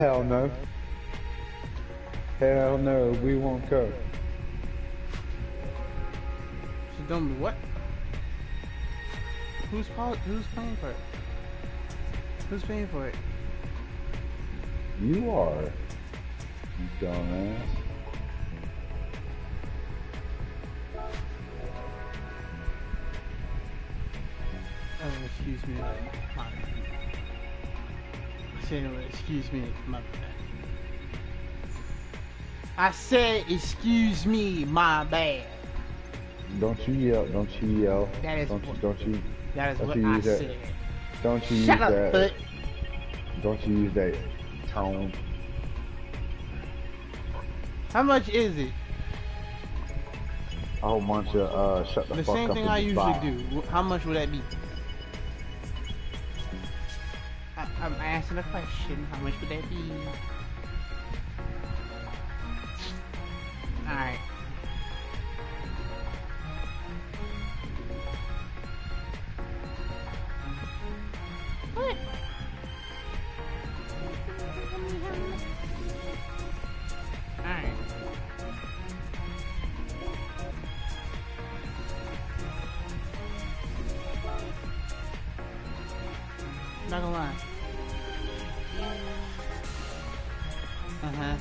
Hell no. Hell no, we won't go. She's doing what? Who's paying for it? Who's paying for it? You are. You dumbass. Oh, excuse me. My bad. Excuse me, my bad. I said, excuse me, my bad. Don't you yell. Don't you yell. That is don't what, you, don't you, that is don't what you I use that. said. Don't you Shut use up, that. Put. Don't you use that tone. How much is it? A whole bunch of shut the The fuck same up thing and I just usually buy. do. How much would that be? I'm asking a question. How much would that be? Alright. What? Alright. Not gonna lie. Uh-huh.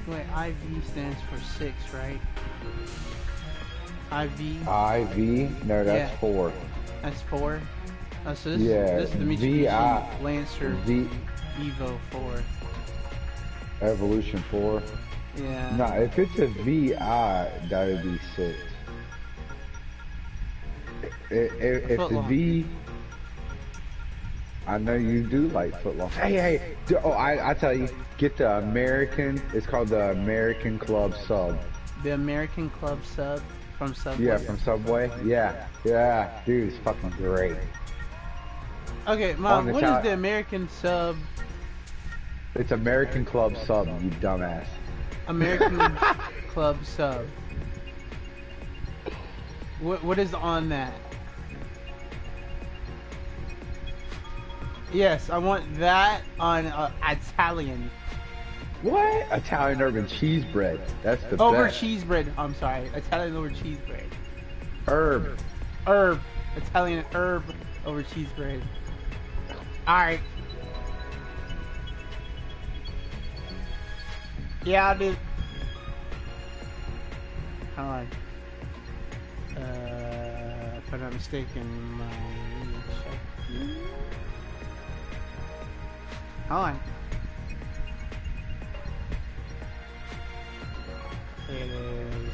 Wait, IV stands for 6, right? IV? IV? No, that's Yeah. 4. That's 4? Oh, so this, Yeah, this is the Mitsubishi Lancer Evo 4. Evolution 4. Yeah. Nah, if it's a VI, that would be 6. If the V, I know you do like footlong. Hey, oh, I tell you, get the American. It's called the American Club Sub. The American Club Sub from Subway? Yeah, from Subway. Yeah, dude, it's fucking great. Okay, Mom, what is the American Sub? It's American Club Sub, you dumbass. American Club Sub. What is on that? Yes, I want that on Italian. What? Italian urban cheese bread. That's the over best. Cheese bread. I'm sorry, Italian over cheese bread. Herb. Italian herb over cheese bread. All right. Yeah, I did. Hold on. If I'm not mistaken, my check. Hold on. It is.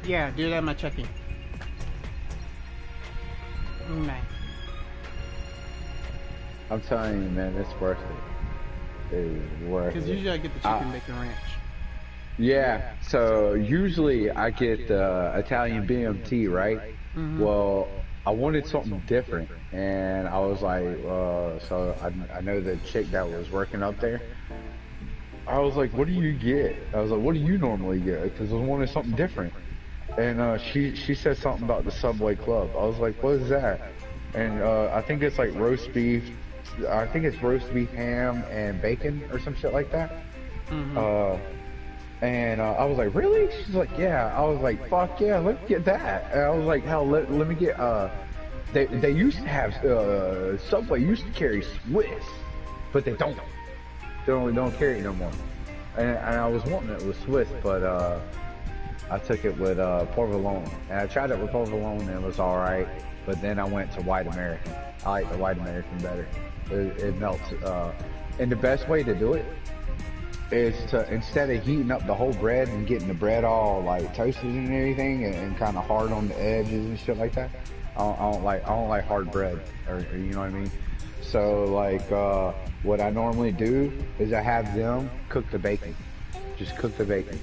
Yeah, do that in my checking. Nice. I'm telling you, man, it's worth it. It is worth it. Because usually I get the chicken bacon ranch. Yeah, so usually I get the Italian BMT, right? Mm-hmm. Well, I wanted something different, and I was like, so I know the chick that was working up there. I was like, what do you get? I was like, what do you normally get? Because I wanted something different. And she said something about the Subway Club. I was like, what is that? And I think it's like roast beef. I think it's roast beef, ham, and bacon or some shit like that. Mm-hmm. And I was like, really? She's like, yeah. I was like, fuck yeah, let's get that. And I was like, hell, let me get, they used to have, Subway used to carry Swiss, but they don't. They don't carry it no more. And I was wanting it with Swiss, but, I took it with, provolone. And I tried it with provolone and it was alright, but then I went to white American. I like the white American better. It melts, and the best way to do it is to, instead of heating up the whole bread and getting the bread all like toasted and everything and kind of hard on the edges and shit like that, I don't like hard bread, or you know what I mean. So like what I normally do is I have them cook the bacon, just cook the bacon,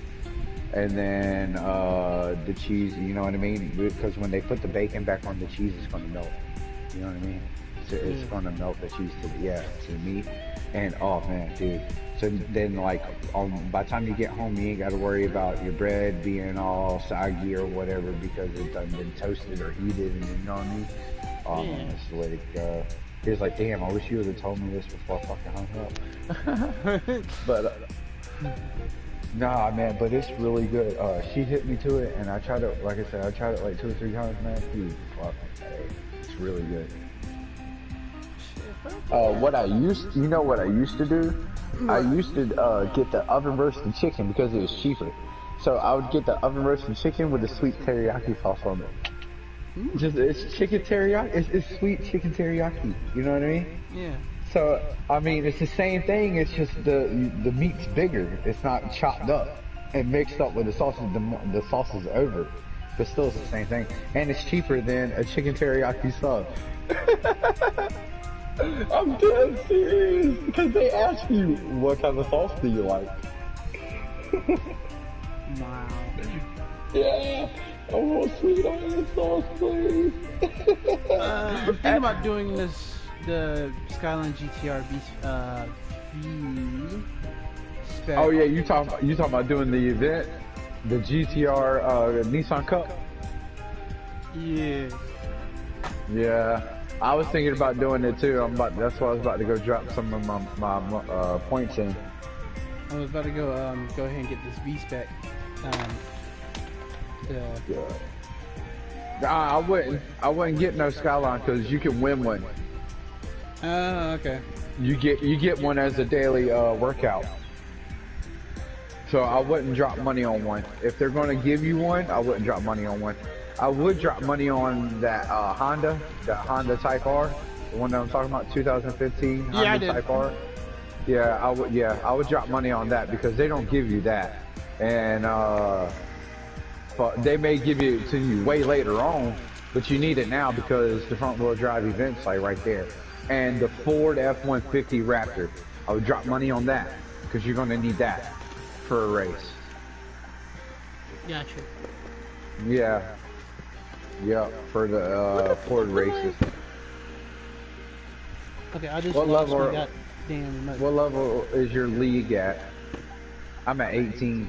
and then the cheese, you know what I mean, because when they put the bacon back on the cheese, it's gonna melt. You know what I mean? So it's gonna melt the cheese to the meat. And oh man, dude. So then like by the time you get home, you ain't got to worry about your bread being all soggy or whatever because it's done been toasted or heated, and you know what I mean? Oh man, that's the way to go. He was like, damn, I wish you would have told me this before I fucking hung up. But nah, man, but it's really good. She hit me to it, and I tried it. Like I said, I tried it like 2 or 3 times, man. Dude, fuck, hey, it's really good. What I used to do? I used to get the oven roasted chicken because it was cheaper. So I would get the oven roasted chicken with the sweet teriyaki sauce on it. It's chicken teriyaki. It's sweet chicken teriyaki. You know what I mean? Yeah. So I mean, it's the same thing. It's just the meat's bigger. It's not chopped up and mixed up with the sauces. The sauce is over, but still it's the same thing. And it's cheaper than a chicken teriyaki sub. I'm dead serious because they ask you what kind of sauce do you like. Wow. Yeah, I want sweet onion sauce, please. I'm thinking about doing the Skyline GTR spec. Oh yeah, you talking about doing the event, the GTR Nissan Cup? Yeah. Yeah. I was thinking about doing it too. That's why I was about to go drop some of my points in. I was about to go ahead and get this V spec. Nah, I wouldn't get no Skyline because you can win one. Oh, okay. You get one as a daily workout. So I wouldn't drop money on one. If they're gonna give you one, I wouldn't drop money on one. I would drop money on that Honda Type R, the one that I'm talking about, 2015 Honda Type R. Yeah, I would drop money on that because they don't give you that, and but they may give it to you way later on, but you need it now because the front wheel drive event's like right there, and the Ford F-150 Raptor. I would drop money on that because you're gonna need that for a race. Gotcha. Yeah. Yep, for the Ford races. Okay, I just what lost level? my goddamn remote. What level is your league at? I'm at 18.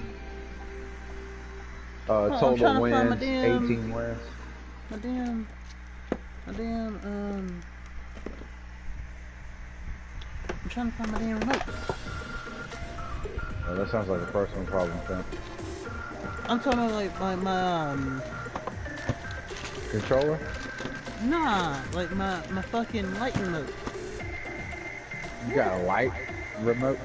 Total wins, 18 wins. My damn, I'm trying to find my damn remote. Well, that sounds like a personal problem, Trent. I'm talking about like my Controller? Nah, like my fucking light remote. You got a light remote?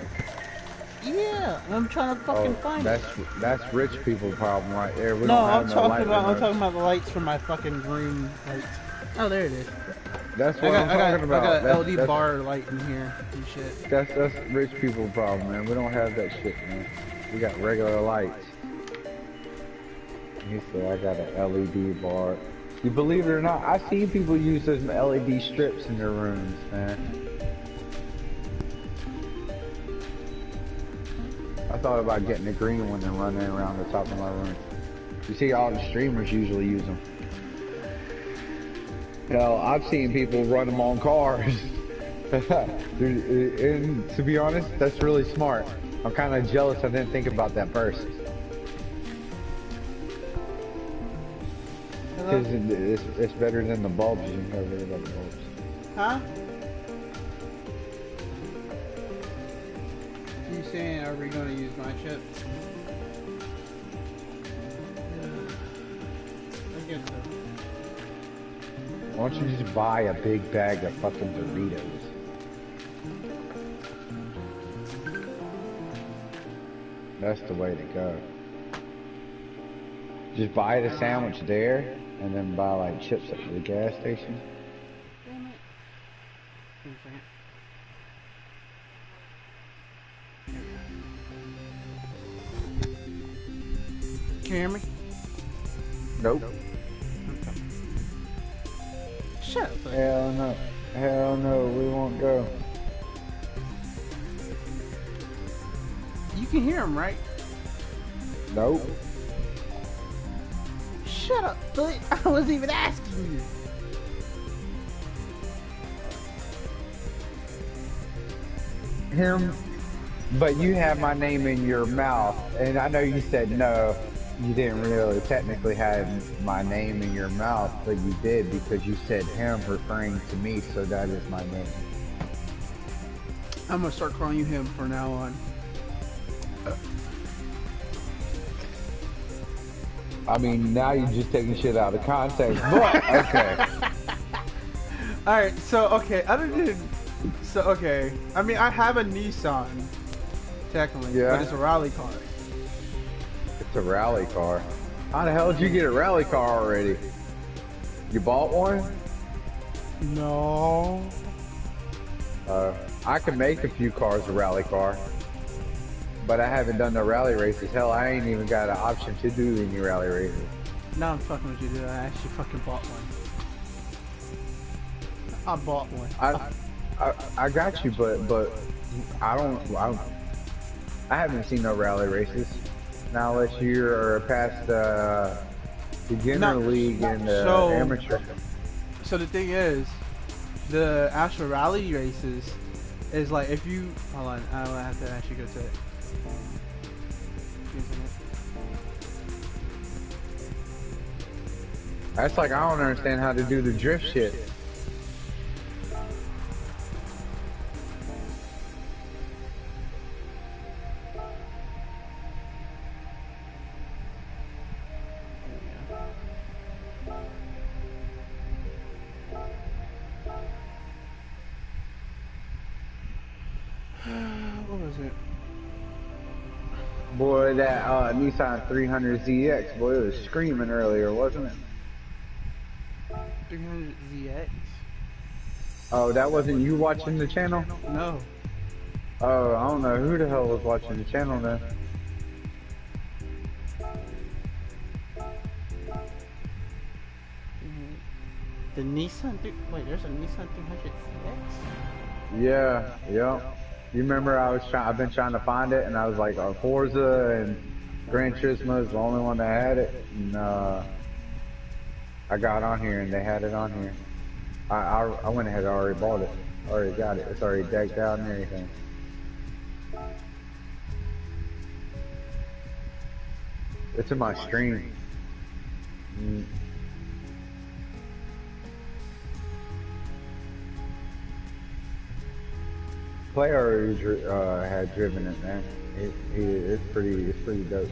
Yeah, I'm trying to fucking find it. That's rich people problem right there. We No, don't have I'm no talking light about remote. the lights for my fucking room lights. Oh, there it is. That's what I'm talking about. I got an LED bar light in here and shit. That's rich people problem, man. We don't have that shit, man. We got regular lights. He said I got an LED bar. You believe it or not, I've seen people use those LED strips in their rooms, man. I thought about getting a green one and running around the top of my room. You see all the streamers usually use them. Hell, I've seen people run them on cars. And to be honest, that's really smart. I'm kind of jealous I didn't think about that first. Because it's better than the bulbs. You can never rid of the bulbs. Huh? You saying, are we going to use my chip? I guess so. Why don't you just buy a big bag of fucking Doritos? That's the way to go. Just buy the sandwich there, and then buy like chips at the gas station. Damn it. Wait a second. Can you hear me? Nope. Okay. Shut up. Buddy. Hell no. Hell no, we won't go. You can hear him, right? Nope. Shut up, buddy. I wasn't even asking you. him, but you had my name in your mouth, and I know you said no. You didn't really technically have my name in your mouth, but you did because you said him referring to me, so that is my name. I'm gonna start calling you him from now on. I mean, now you're just taking shit out of context, but okay. Alright, so, okay, other than... So, okay. I mean, I have a Nissan, technically, Yeah. but it's a rally car. It's a rally car. How the hell did you get a rally car already? You bought one? No. I can make a few cars a rally car, but I haven't done no rally races. Hell, I ain't even got an option to do any rally races. Now I'm fucking with you, dude. I actually fucking bought one. I bought one. I got you, but I haven't seen no rally races. Now unless you're past beginner league and amateur. So the thing is, the actual rally races is like if you hold on, I will have to actually go to it. That's like I don't understand how to do the drift shit. What was it? Boy, that Nissan 300ZX, boy, it was screaming earlier, wasn't it? 300ZX? Oh, that wasn't you watching the channel? No. Oh, I don't know who the hell was watching the channel then. The Nissan. Wait, there's a Nissan 300ZX? Yeah, yeah. You remember I've been trying to find it, and I was like, Forza and Gran Turismo is the only one that had it, and I got on here and they had it on here. I went ahead and already bought it, already got it. It's already decked out and everything. It's in my stream. Player had driven it, man. It's pretty dope.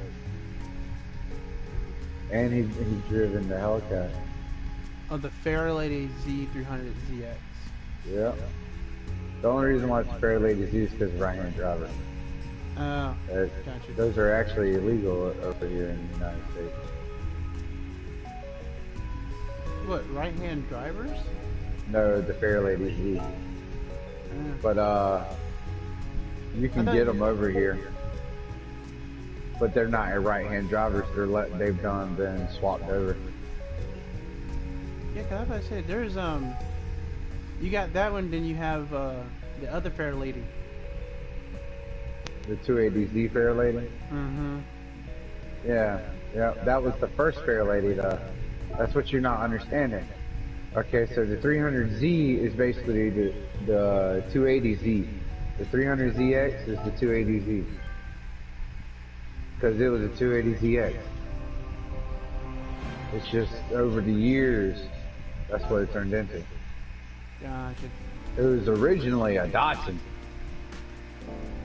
And he's driven the Hellcat. Oh, the Fairlady Z300ZX. Yeah. The only reason why it's Fairlady Z is because right-hand driver. Oh, gotcha. Those are actually illegal over here in the United States. What, right-hand drivers? No, the Fairlady Z. But you can get them over here. But they're not right-hand drivers. They've been swapped over. Yeah, 'cause I was about to say, there's you got that one, then you have the other Fairlady. The 280Z Fairlady. Mm-hmm. Yeah, that was the first Fairlady though. That's what you're not understanding. Okay, so the 300Z is basically the 280Z. The 300ZX is the 280Z. Because it was a 280ZX. It's just over the years, that's what it turned into. Gotcha. It was originally a Datsun.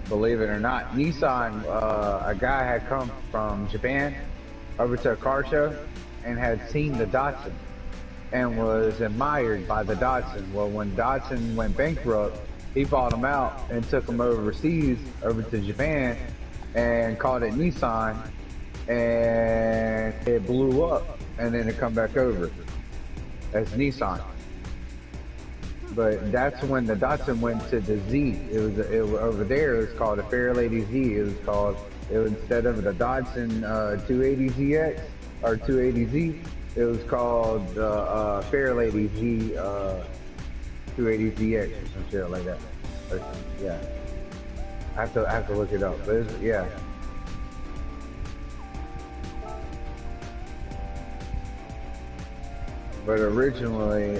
Believe it or not. Nissan, a guy had come from Japan over to a car show and had seen the Datsun and was admired by the Datsun. Well, when Datsun went bankrupt, he bought them out and took them overseas, over to Japan, and called it Nissan, and it blew up, and then it come back over as Nissan. But that's when the Datsun went to the Z. It was over there. It was called a Fairlady Z. It was instead of the Datsun 280ZX or 280Z. It was called Fairlady Z 280ZX or some shit like that. Or, yeah, I have to look it up. But yeah. But originally,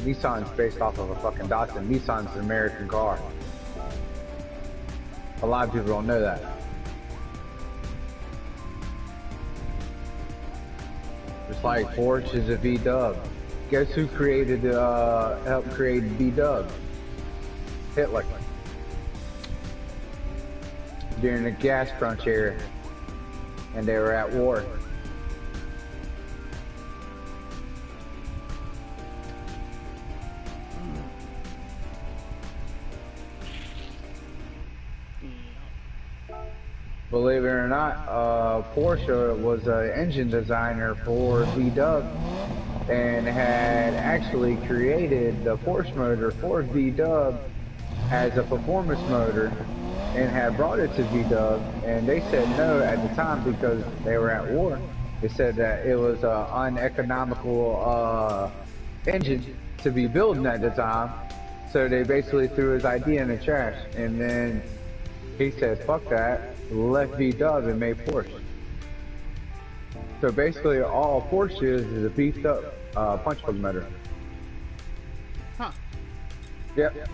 Nissan's based off of a fucking Datsun. Nissan's an American car. A lot of people don't know that. Just like Porsche is a V-dub. Guess who created, helped create V-dub? Hitler. During the gas crunch era. And they were at war. Believe it or not, Porsche was an engine designer for V-Dub and had actually created the Porsche motor for V-Dub as a performance motor and had brought it to V-Dub, and they said no at the time because they were at war. They said that it was an uneconomical engine to be building at the time, so they basically threw his idea in the trash, and then he said, fuck that, left V-Dub and made Porsche. So basically all Porsche is a beefed up punch plug motor. Huh. Yep.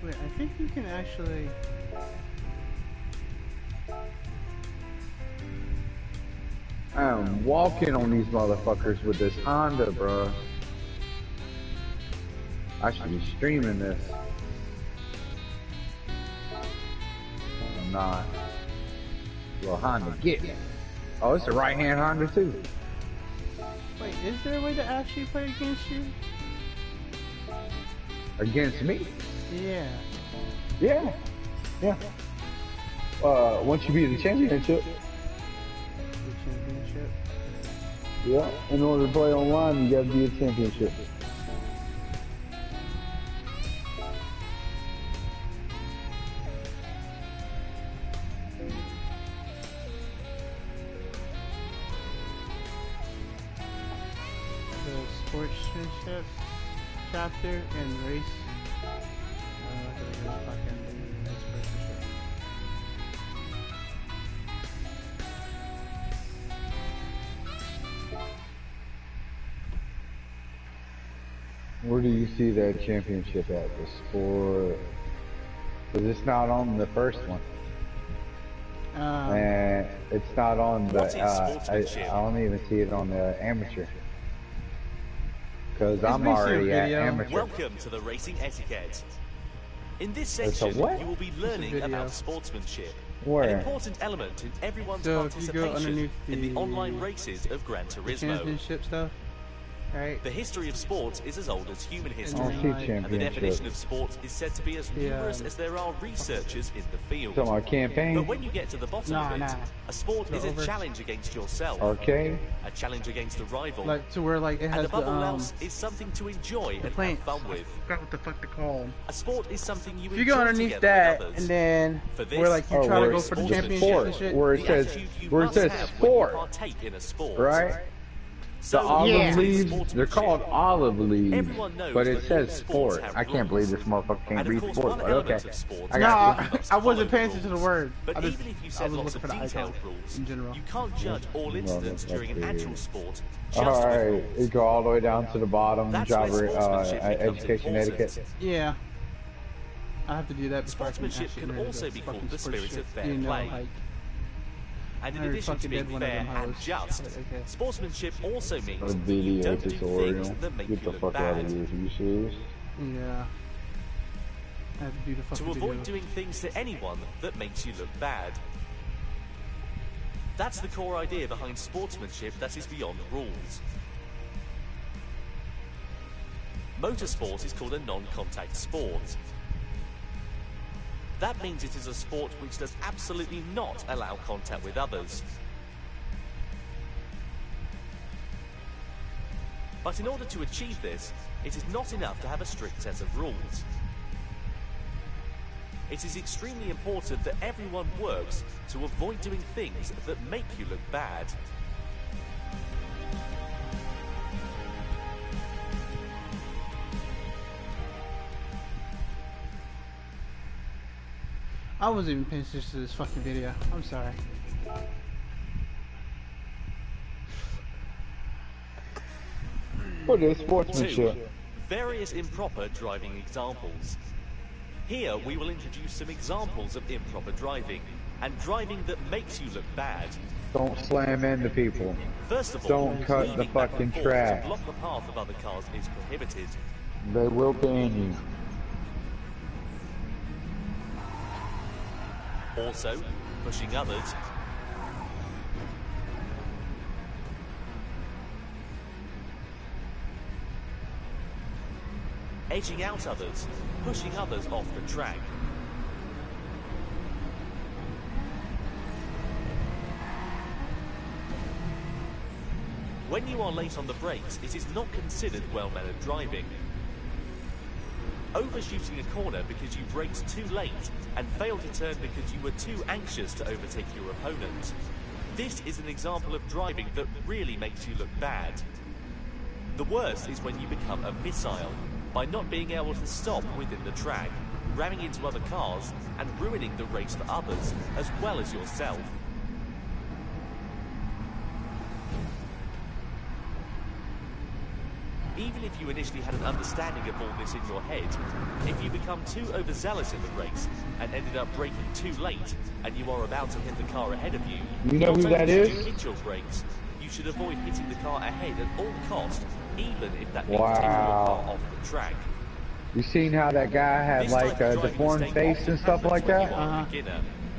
Wait, I think you can actually... I'm walking on these motherfuckers with this Honda, bro. I should be streaming this. I'm not. Well, Honda, get me. Oh, it's a right-hand Honda too. Wait, is there a way to actually play against you? Against me? Yeah. Yeah. Yeah. Once you beat the championship. The championship? Yeah. In order to play online, you gotta be a championship. Sportsmanship chapter and race. Where do you see that championship at? The sport? Because it's not on the first one. And it's not on the, I don't even see it on the amateur. Because I'm already at amateur. Welcome to the Racing Etiquette. In this section, you will be learning about sportsmanship. Where? An important element in everyone's participation in the online races of Gran Turismo. Championship stuff, right? The history of sports is as old as human history, and the definition of sports is said to be as numerous as there are researchers in the field. So our campaign. But when you get to the bottom of it, a sport is a challenge against yourself. Arcade? A challenge against a rival. Like to where like it has and above all else is something to enjoy and have fun with. I forgot what the fuck they're called. A sport is something you if you go underneath that and then where like you try to go for the championship and shit. Where it says sport. Right? The olive leaves, they're called olive leaves, but it says sport. I can't believe this motherfucker can't read sport, but okay. I wasn't paying attention to the word. But even if you set lots of detailed rules, in general, you can't judge all incidents during an actual sport. Alright, you go all the way down to the bottom, driver education etiquette. Yeah. I have to do that. Sportsmanship can also be called the spirit of fair play. And in addition to being fair and just, sportsmanship also means you don't do things that make you look bad. You serious? Yeah. I have to do the fucking to avoid doing things to anyone that makes you look bad. That's the core idea behind sportsmanship that is beyond rules. Motorsport is called a non-contact sport. That means it is a sport which does absolutely not allow contact with others. But in order to achieve this, it is not enough to have a strict set of rules. It is extremely important that everyone works to avoid doing things that make you look bad. I wasn't even paying attention to this fucking video. I'm sorry. What is sportsmanship? various improper driving examples. Here we will introduce some examples of improper driving, and driving that makes you look bad. Don't slam into people. First of all, don't cut the fucking track. To block the path of other cars is prohibited. They will ban you. Also, pushing others. Edging out others, pushing others off the track. When you are late on the brakes, it is not considered well-mannered driving. Overshooting a corner because you braked too late and failed to turn because you were too anxious to overtake your opponent. This is an example of driving that really makes you look bad. The worst is when you become a missile, by not being able to stop within the track, ramming into other cars and ruining the race for others as well as yourself. Even if you initially had an understanding of all this in your head, if you become too overzealous in the race and ended up braking too late and you are about to hit the car ahead of you, you know who that is? You hit your brakes, you should avoid hitting the car ahead at all costs, even if that means taking your car off the track. You seen how that guy had like a deformed face and stuff like that?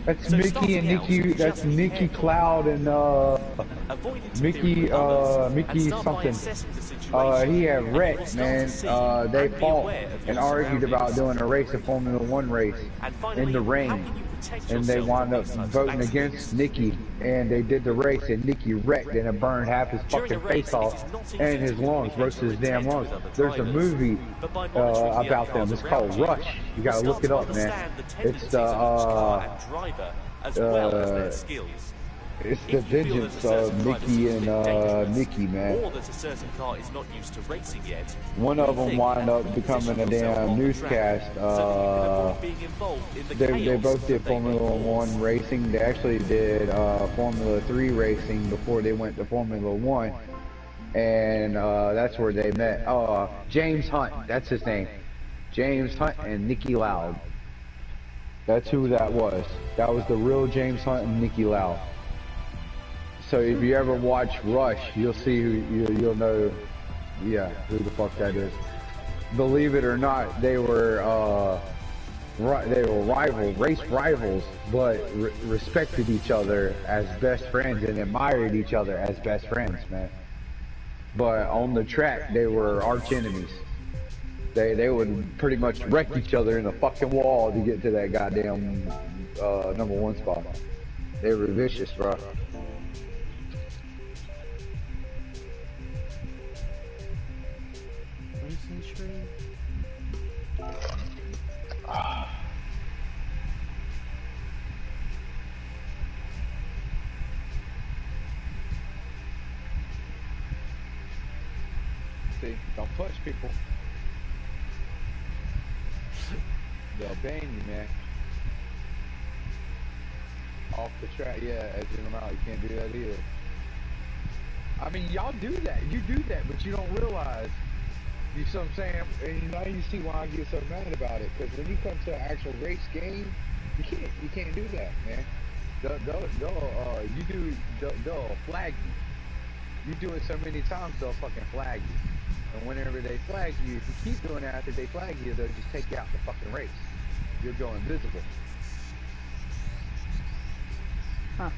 That's so Mickey and Nikki. That's Nikki Cloud and Mickey something. He had wrecked, man. They fought and argued about doing a race, a Formula 1 race, in the rain, and they wound up voting against Nikki. And they did the race, and Nikki wrecked, and it burned half his fucking face off, and his lungs, roasted his damn lungs. There's a movie about them. It's called Rush. You gotta look it up, man. It's it's the vengeance of Mickey and Nikki, man. One of them wound up becoming a damn newscast. They both did Formula 1 racing. They actually did Formula 3 racing before they went to Formula 1. And that's where they met. James Hunt, that's his name. James Hunt and Nikki Loud. That's who that was. That was the real James Hunt and Nikki Loud. So if you ever watch Rush, you'll see you'll know, yeah, who the fuck that is. Believe it or not, they were race rivals, but respected each other as best friends and admired each other as best friends, man. But on the track, they were arch enemies. They would pretty much wreck each other in a fucking wall to get to that goddamn #1 spot. They were vicious, bro. See, don't push people. They'll ban you, man. Off the track, yeah, edging them out. You can't do that either. I mean, y'all do that. You do that, but you don't realize. You see what I'm saying? And now you see why I get so mad about it. Because when you come to an actual race game, you can't do that, man. They'll flag you. You do it so many times, they'll fucking flag you. And whenever they flag you, if you keep doing it after they flag you, they'll just take you out the fucking race. You'll go invisible. Huh.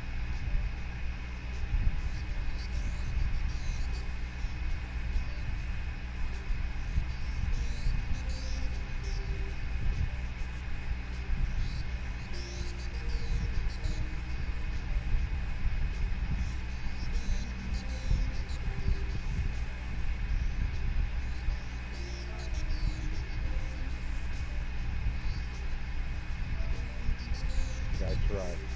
That's right.